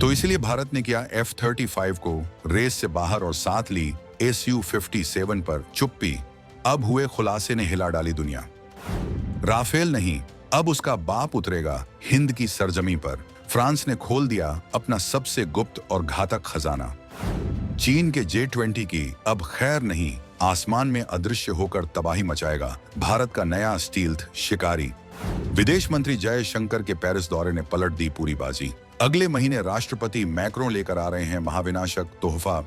तो इसीलिए भारत ने किया F-35 को रेस से बाहर और साथ ली Su-57 पर चुप्पी। अब हुए खुलासे ने हिला डाली दुनिया। राफेल नहीं, अब उसका बाप उतरेगा हिंद की सरजमी पर। फ्रांस ने खोल दिया अपना सबसे गुप्त और घातक खजाना। चीन के J-20 की अब खैर नहीं, आसमान में अदृश्य होकर तबाही मचाएगा भारत का नया स्टील्थ शिकारी। विदेश मंत्री जयशंकर के पेरिस दौरे ने पलट दी पूरी बाजी। अगले महीने राष्ट्रपति मैक्रोन लेकर आ रहे हैं महाविनाशक तोहफा।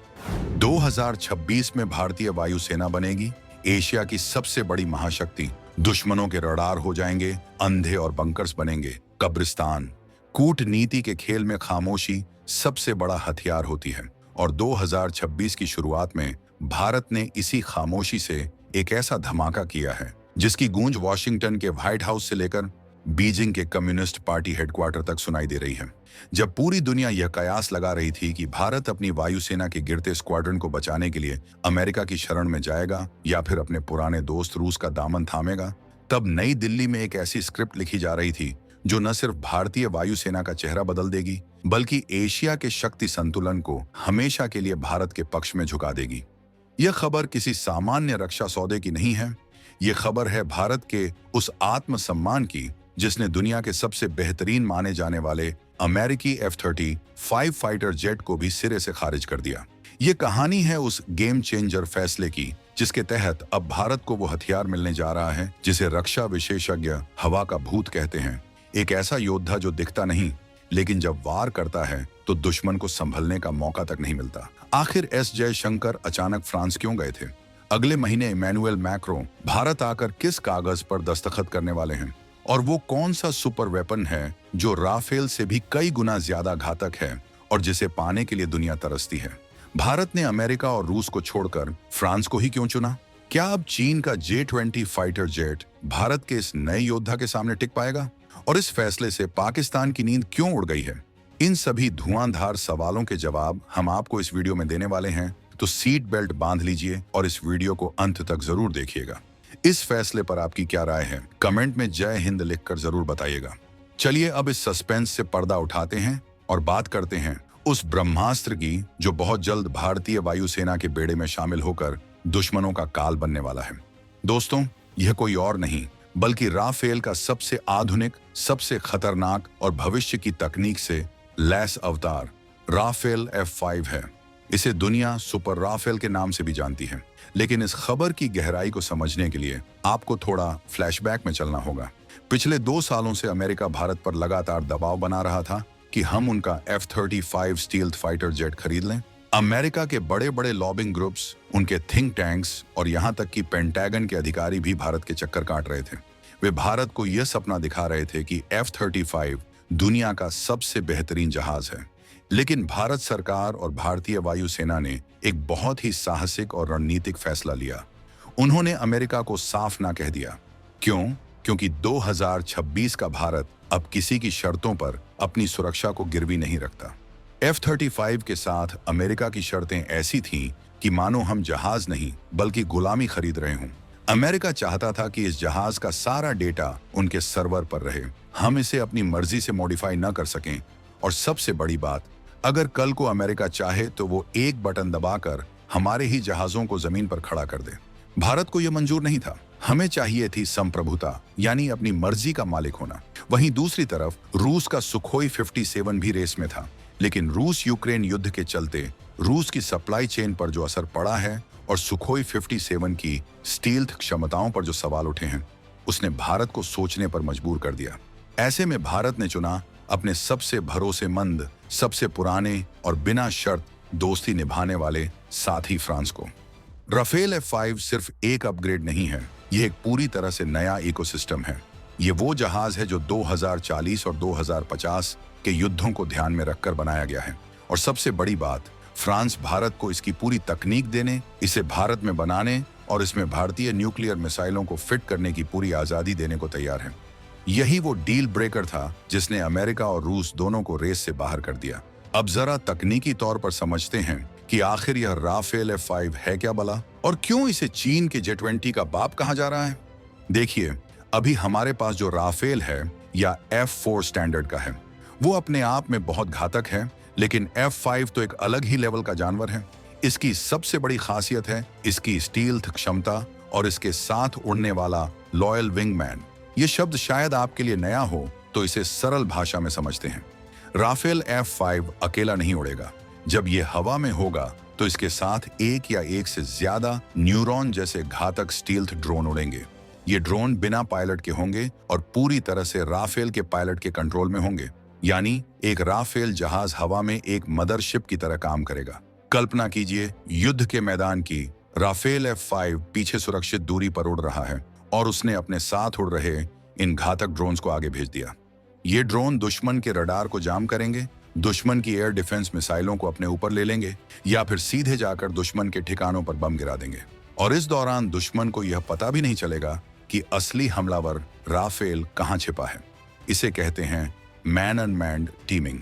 2026 में भारतीय वायुसेना बनेगी एशिया की सबसे बड़ी महाशक्ति। दुश्मनों के रडार हो जाएंगे अंधे और बंकर्स बनेंगे कब्रिस्तान। कूटनीति के खेल में खामोशी सबसे बड़ा हथियार होती है और 2026 की शुरुआत में भारत ने इसी खामोशी से एक ऐसा धमाका किया है जिसकी गूंज वॉशिंगटन के व्हाइट हाउस से लेकर बीजिंग के कम्युनिस्ट पार्टी हेडक्वार्टर तक सुनाई दे रही है। जब पूरी दुनिया यह कयास लगा रही थी कि भारत अपनी वायुसेना के गिरते स्क्वाड्रन को बचाने के लिए अमेरिका की शरण में जाएगा या फिर अपने पुराने दोस्त रूस का दामन थामेगा, तब नई दिल्ली में एक ऐसी स्क्रिप्ट लिखी जा रही थी जो न सिर्फ भारतीय वायुसेना का चेहरा बदल देगी बल्कि एशिया के शक्ति संतुलन को हमेशा के लिए भारत के पक्ष में झुका देगी। यह खबर किसी सामान्य रक्षा सौदे की नहीं है। यह खबर है भारत के उस आत्मसम्मान की जिसने दुनिया के सबसे बेहतरीन माने जाने वाले अमेरिकी F-35 फाइटर जेट को भी सिरे से खारिज कर दिया। ये कहानी है उस गेम चेंजर फैसले की जिसके तहत अब भारत को वो हथियार मिलने जा रहा है जिसे रक्षा विशेषज्ञ हवा का भूत कहते हैं। एक ऐसा योद्धा जो दिखता नहीं लेकिन जब वार करता है तो दुश्मन को संभलने का मौका तक नहीं मिलता। आखिर एस जयशंकर अचानक फ्रांस क्यों गए थे? अगले महीने इमैनुअल मैक्रोन भारत आकर किस कागज पर दस्तखत करने वाले हैं? और वो कौन सा सुपर वेपन है जो राफेल से भी कई गुना ज्यादा घातक है और जिसे पाने के लिए दुनिया तरसती है? भारत ने अमेरिका और रूस को छोड़कर फ्रांस को ही क्यों चुना? क्या अब चीन का J-20 फाइटर जेट भारत के इस नए योद्धा के सामने टिक पाएगा? और इस फैसले से पाकिस्तान की नींद क्यों उड़ गई है? इन सभी धुआंधार सवालों के जवाब हम आपको इस वीडियो में देने वाले हैं, तो सीट बेल्ट बांध लीजिए और इस वीडियो को अंत तक जरूर देखिएगा। इस फैसले पर आपकी क्या राय है? कमेंट में जय हिंद लिखकर जरूर बताइएगा। चलिए अब इस सस्पेंस से पर्दा उठाते हैं और बात करते हैं उस ब्रह्मास्त्र की जो बहुत जल्द भारतीय वायुसेना के बेड़े में शामिल होकर दुश्मनों का काल बनने वाला है। दोस्तों, यह कोई और नहीं बल्कि राफेल का सबसे आधुनिक, सबसे खतरनाक और भविष्य की तकनीक से लैस अवतार राफेल F-5 है। इसे दुनिया सुपर राफेल के नाम से भी जानती है। लेकिन इस खबर की गहराई को समझने के लिए आपको थोड़ा फ्लैशबैक में चलना होगा। पिछले 2 सालों से अमेरिका भारत पर लगातार दबाव बना रहा था कि हम उनका F-35 स्टील्थ फाइटर जेट खरीद लें। अमेरिका के बड़े बड़े लॉबिंग ग्रुप्स, उनके थिंक टैंक्स और यहाँ तक कि पेंटागन के अधिकारी भी भारत के चक्कर काट रहे थे। वे भारत को यह सपना दिखा रहे थे कि F-35 दुनिया का सबसे बेहतरीन जहाज है। लेकिन भारत सरकार और भारतीय वायुसेना ने एक बहुत ही साहसिक और रणनीतिक फैसला लिया। उन्होंने अमेरिका को साफ ना कह दिया। क्यों? क्योंकि 2026 का भारत अब किसी की शर्तों पर अपनी सुरक्षा को गिरवी नहीं रखता। F-35 के साथ अमेरिका की शर्तें ऐसी थीं कि मानो हम जहाज नहीं बल्कि गुलामी खरीद रहे हों। अमेरिका चाहता था कि इस जहाज का सारा डेटा उनके सर्वर पर रहे, हम इसे अपनी मर्जी से मॉडिफाई न कर सकें, और सबसे बड़ी बात, अगर कल को अमेरिका चाहे तो वो एक बटन दबाकर हमारे ही जहाजों को जमीन पर खड़ा कर दे। भारत को यह मंजूर नहीं था। हमें चाहिए थी संप्रभुता, यानी अपनी मर्जी का मालिक होना। वहीं दूसरी तरफ रूस का सुखोई 57 भी रेस में था। लेकिन रूस यूक्रेन युद्ध के चलते रूस की सप्लाई चेन पर जो असर पड़ा है और सुखोई 57 की स्टील्थ क्षमताओं पर जो सवाल उठे हैं, उसने भारत को सोचने पर मजबूर कर दिया। ऐसे में भारत ने चुना अपने सबसे भरोसेमंद, सबसे पुराने और बिना शर्त दोस्ती निभाने वाले साथी फ्रांस को। राफेल F-5 सिर्फ एक अपग्रेड नहीं है, यह एक पूरी तरह से नया इकोसिस्टम है। ये वो जहाज है जो 2040 और 2050 के युद्धों को ध्यान में रखकर बनाया गया है। और सबसे बड़ी बात, फ्रांस भारत को इसकी पूरी तकनीक देने, इसे भारत में बनाने और इसमें भारतीय न्यूक्लियर मिसाइलों को फिट करने की पूरी आज़ादी देने को तैयार है। यही वो डील ब्रेकर था जिसने अमेरिका और रूस दोनों को रेस से बाहर कर दिया। अब जरा तकनीकी तौर पर समझते हैं कि आखिर यह राफेल F-5 है क्या भला, और क्यों इसे चीन के J-20 का बाप कहा जा रहा है। देखिए, अभी हमारे पास जो राफेल है या F-4 स्टैंडर्ड का है, वो अपने आप में बहुत घातक है, लेकिन F5 तो एक अलग ही लेवल का जानवर है। इसकी सबसे बड़ी खासियत है इसकी स्टील्थ क्षमता और इसके साथ उड़ने वाला लॉयल विंगमैन। ये शब्द शायद आपके लिए नया हो, तो इसे सरल भाषा में समझते हैं। राफेल F5 अकेला नहीं उड़ेगा। जब ये हवा में होगा तो इसके साथ एक या एक से ज्यादा न्यूरॉन जैसे घातक स्टील्थ ड्रोन उड़ेंगे। ये ड्रोन बिना पायलट के होंगे और पूरी तरह से राफेल के पायलट के कंट्रोल में होंगे। यानी एक राफेल जहाज हवा में एक मदरशिप की तरह काम करेगा। कल्पना कीजिए, युद्ध के मैदान की राफेल F5 पीछे सुरक्षित दूरी पर उड़ रहा है और उसने अपने साथ उड़ रहे इन घातक ड्रोन्स को आगे भेज दिया। ये ड्रोन दुश्मन के रडार को जाम करेंगे, दुश्मन की एयर डिफेंस मिसाइलों को अपने ऊपर ले लेंगे या फिर सीधे जाकर दुश्मन के ठिकानों पर बम गिरा देंगे। और इस दौरान दुश्मन को यह पता भी नहीं चलेगा कि असली हमलावर राफेल कहां छिपा है। इसे कहते हैं man unmanned teeming.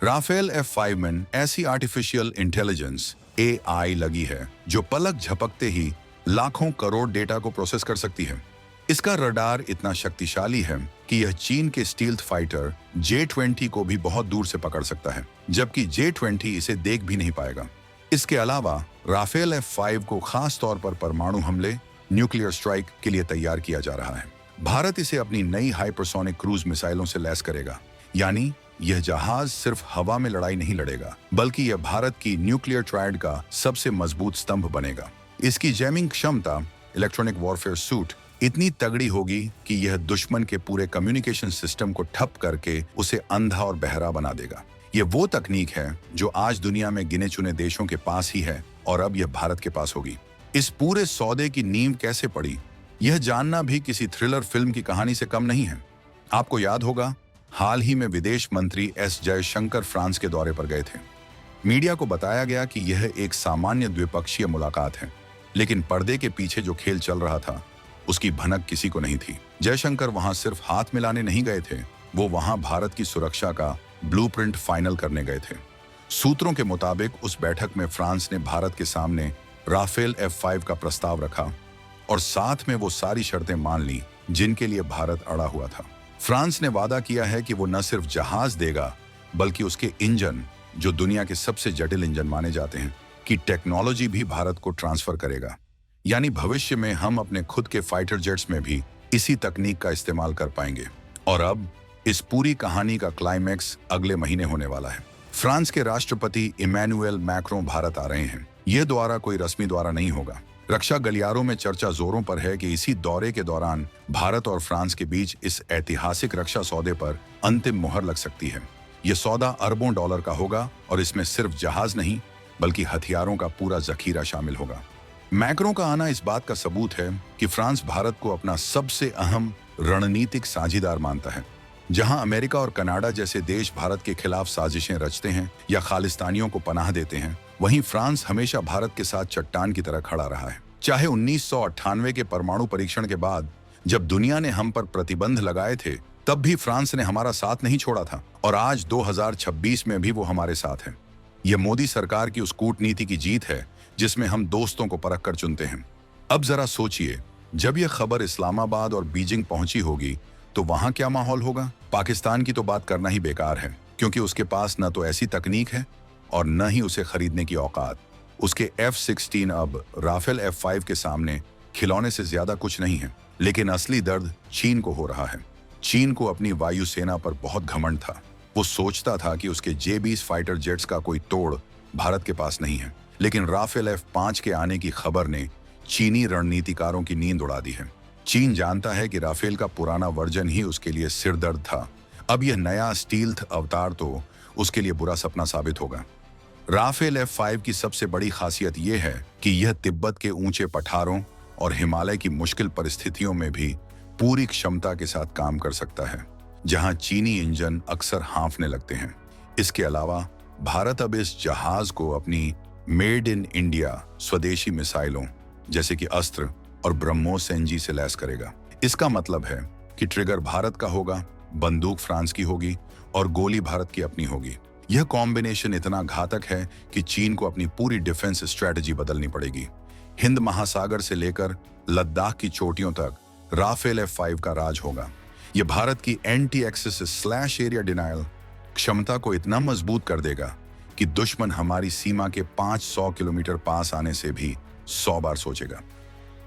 Rafale F5 में ऐसी आर्टिफिशियल इंटेलिजेंस AI लगी है जो पलक झपकते ही लाखों करोड़ डेटा को प्रोसेस कर सकती है। इसका रडार इतना शक्तिशाली है कि यह चीन के स्टील्थ फाइटर J-20 को भी बहुत दूर से पकड़ सकता है, जबकि J-20 इसे देख भी नहीं पाएगा। इसके अलावा राफेल F5 को खास तौर पर परमाणु हमले, न्यूक्लियर स्ट्राइक के लिए तैयार किया जा रहा है। भारत इसे अपनी नई हाइपरसोनिक क्रूज मिसाइलों से लैस करेगा। यानी यह जहाज सिर्फ हवा में लड़ाई नहीं लड़ेगा, बल्कि यह भारत की न्यूक्लियर ट्रायड का सबसे मजबूत स्तंभ बनेगा। इसकी जैमिंग क्षमता, इलेक्ट्रॉनिक वॉरफेयर सूट, इतनी तगड़ी होगी कि यह दुश्मन के पूरे कम्युनिकेशन सिस्टम को ठप करके उसे अंधा और बहरा बना देगा। यह वो तकनीक है जो आज दुनिया में गिने चुने देशों के पास ही है और अब यह भारत के पास होगी। इस पूरे सौदे की नींव कैसे पड़ी, यह जानना भी किसी थ्रिलर फिल्म की कहानी से कम नहीं है। आपको याद होगा, हाल ही में विदेश मंत्री S जयशंकर फ्रांस के दौरे पर गए थे। मीडिया को बताया गया कि यह एक सामान्य द्विपक्षीय मुलाकात है, लेकिन पर्दे के पीछे जो खेल चल रहा था उसकी भनक किसी को नहीं थी। जयशंकर वहां सिर्फ हाथ मिलाने नहीं गए थे, वो वहां भारत की सुरक्षा का ब्लूप्रिंट फाइनल करने गए थे। सूत्रों के मुताबिक उस बैठक में फ्रांस ने भारत के सामने राफेल F5 का प्रस्ताव रखा और साथ में वो सारी शर्तें मान ली जिनके लिए भारत अड़ा हुआ था। फ्रांस ने वादा किया है कि वो न सिर्फ जहाज देगा, बल्कि उसके इंजन, जो दुनिया के सबसे जटिल इंजन माने जाते हैं, की टेक्नोलॉजी भी भारत को ट्रांसफर करेगा। यानी भविष्य में हम अपने खुद के फाइटर जेट्स में भी इसी तकनीक का इस्तेमाल कर पाएंगे। और अब इस पूरी कहानी का क्लाइमैक्स अगले महीने होने वाला है। फ्रांस के राष्ट्रपति इमैनुएल मैक्रों भारत आ रहे हैं। यह दौरा कोई रस्मी दौरा नहीं होगा। रक्षा गलियारों में चर्चा जोरों पर है कि इसी दौरे के दौरान भारत और फ्रांस के बीच इस ऐतिहासिक रक्षा सौदे पर अंतिम मुहर लग सकती है। यह सौदा अरबों डॉलर का होगा और इसमें सिर्फ जहाज नहीं, बल्कि हथियारों का पूरा जखीरा शामिल होगा। मैक्रों का आना इस बात का सबूत है कि फ्रांस भारत को अपना सबसे अहम रणनीतिक साझीदार मानता है। जहां अमेरिका और कनाडा जैसे देश भारत के खिलाफ साजिशें रचते हैं या खालिस्तानियों को पनाह देते हैं, वहीं फ्रांस हमेशा भारत के साथ चट्टान की तरह खड़ा रहा है। चाहे 1998 के परमाणु परीक्षण के बाद जब दुनिया ने हम पर प्रतिबंध लगाए थे, तब भी फ्रांस ने हमारा साथ नहीं छोड़ा था और आज 2026 में भी वो हमारे साथ है। यह मोदी सरकार की उस कूटनीति की जीत है जिसमें हम दोस्तों को परख कर चुनते हैं। अब जरा सोचिए, जब यह खबर इस्लामाबाद और बीजिंग पहुंची होगी तो वहां क्या माहौल होगा। पाकिस्तान की तो बात करना ही बेकार है, क्योंकि उसके पास न तो ऐसी तकनीक है और न ही उसे खरीदने की औकात। उसके F-16 अब राफेल F5 के सामने खिलौने से ज्यादा कुछ नहीं है। लेकिन असली दर्द चीन को हो रहा है। चीन को अपनी वायुसेना पर बहुत घमंड था। वो सोचता था कि उसके J-20 फाइटर जेट्स का कोई तोड़ भारत के पास नहीं है। लेकिन राफेल F5 के आने की खबर ने चीनी रणनीतिकारों की नींद उड़ा दी है। चीन जानता है कि राफेल का पुराना वर्जन ही उसके लिए सिरदर्द था। अब यह नया स्टील्थ अवतार तो उसके लिए बुरा सपना साबित होगा। राफेल F5 की सबसे बड़ी खासियत यह है कि यह तिब्बत के ऊंचे पठारों और हिमालय की मुश्किल परिस्थितियों में भी पूरी क्षमता के साथ काम कर सकता है, जहां चीनी इंजन अक्सर हाँफने लगते हैं। इसके अलावा भारत अब इस जहाज को अपनी मेड इन इंडिया स्वदेशी मिसाइलों जैसे कि अस्त्र और ब्रह्मोस एनजी से लैस करेगा। इसका मतलब है कि ट्रिगर भारत का होगा, बंदूक फ्रांस की होगी और गोली भारत की अपनी होगी। यह कॉम्बिनेशन इतना घातक है कि चीन को अपनी पूरी डिफेंस स्ट्रेटजी बदलनी पड़ेगी। हिंद महासागर से लेकर लद्दाख की चोटियों तक राफेल F5 का राज होगा। यह भारत की anti access slash area denial क्षमता को इतना मजबूत कर देगा कि दुश्मन हमारी सीमा के 500 किलोमीटर पास आने से भी 100 बार सोचेगा।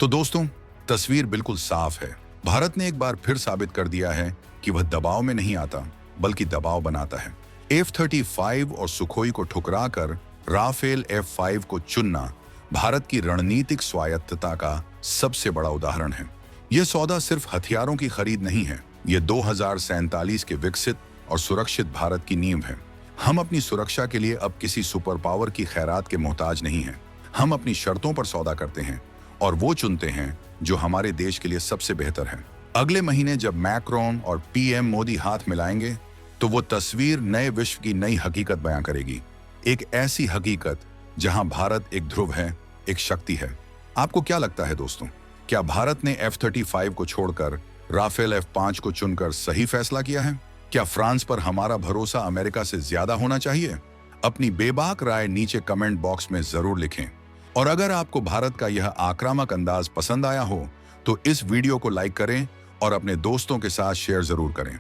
तो दोस्तों, तस्वीर बिल्कुल साफ है। भारत ने एक बार फिर साबित कर दिया है कि वह दबाव में नहीं आता, बल्कि दबाव बनाता है। F-35 और सुखोई को ठुकराकर राफेल F-5 को चुनना भारत की रणनीतिक स्वायत्तता का सबसे बड़ा उदाहरण है। यह सौदा सिर्फ हथियारों की खरीद नहीं है, यह 2047 के विकसित और सुरक्षित भारत की नींव है। हम अपनी सुरक्षा के लिए अब किसी सुपर पावर की खैरात के मोहताज नहीं हैं। हम अपनी शर्तों पर सौदा करते हैं और वो चुनते हैं जो हमारे देश के लिए सबसे बेहतर है। अगले महीने जब मैक्रोन और PM मोदी हाथ मिलाएंगे, तो वो तस्वीर नए विश्व की नई हकीकत बयां करेगी। एक ऐसी हकीकत जहां भारत एक ध्रुव है, एक शक्ति है। आपको क्या लगता है दोस्तों, क्या भारत ने F-35 को छोड़कर राफेल F-5 को चुनकर सही फैसला किया है? क्या फ्रांस पर हमारा भरोसा अमेरिका से ज्यादा होना चाहिए? अपनी बेबाक राय नीचे कमेंट बॉक्स में जरूर लिखें। और अगर आपको भारत का यह आक्रामक अंदाज पसंद आया हो, तो इस वीडियो को लाइक करें और अपने दोस्तों के साथ शेयर जरूर करें।